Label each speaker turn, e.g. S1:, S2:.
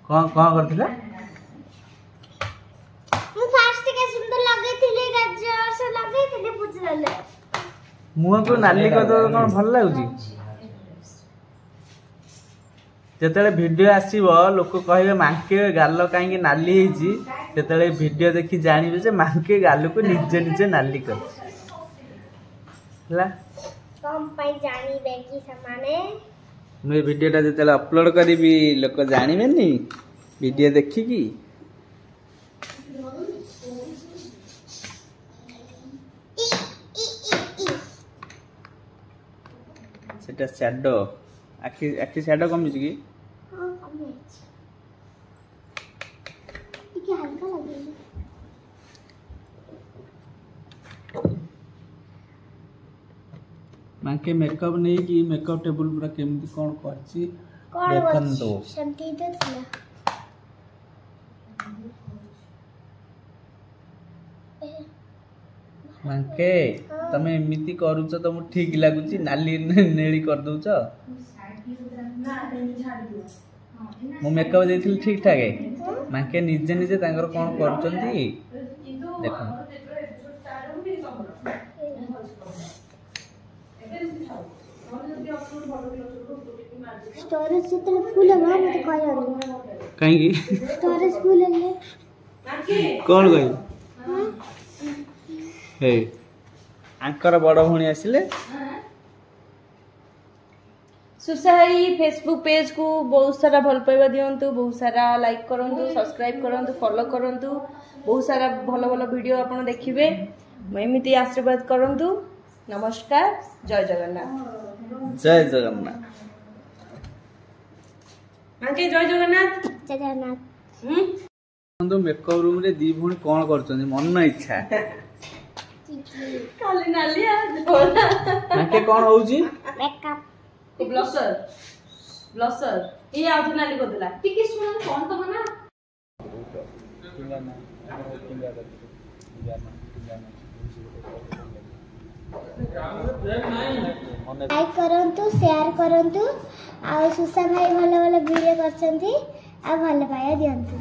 S1: कौन कौन करथिला
S2: मु फास्ट के सुंदर लगैथिले गजर से लगैथिले बुझलले
S1: मुह को नाली कर दो कौन भल लागुची जेतले वीडियो आसीबो लोक कहबे मांके गाल काहे नाली हेजी सेतले वीडियो देखि जानिबे जे मांके गाल को निजे निजे नाली कर हला
S2: कम पाई जानिबे कि समाने
S1: मैं वीडियो टा जेतले अपलोड करिवि लोक जानिबे नी वीडियो देखि की सेटा शैडो आखि आखि शैडो कम छी की
S2: हां कम छै ये हल्का लगे
S1: मांके मेकअप नहीं की मेकअप टेबल पूरा केमती कोन करछि देखन दो
S2: शांति दे थिला
S1: मांके तमे एमिति करूछ त ठीक लागुची नाली नेली कर दउछ मो मेकअप देथिल ठीक ठाक है मांके निजे निजे तांगर कोन करूछंती देखो
S2: स्टोरेज से तो फुल है ना मत कहया
S1: काहे की
S2: स्टोरेज फुल है
S1: कोन गई हे आंकर बड़ भणी आसिले
S3: सुसाई फेसबुक पेज को बहुत सारा भल पाइबा दियंतु बहुत सारा लाइक करंतु सब्सक्राइब करंतु फॉलो करंतु बहुत सारा भलो भलो वीडियो आपण देखिबे एमिति आशीर्वाद करंतु नमस्कार जय जगन्नाथ
S1: जय जगन्नाथ
S3: आंके जय जगन्नाथ
S1: तो मेकअप रूम रे दी भणी कोन करछन मन इच्छा
S3: काली नाली आ बोला
S1: मांके कोन होउची
S2: मेकअप
S3: ब्लशर ब्लशर ये आउट नाली कोदला टिके सुन कोन तो बना
S2: लाइक करंतु शेयर करंतु आ सुसा भाई भलो भलो वीडियो करछंती आ भलो पाया दियंतु।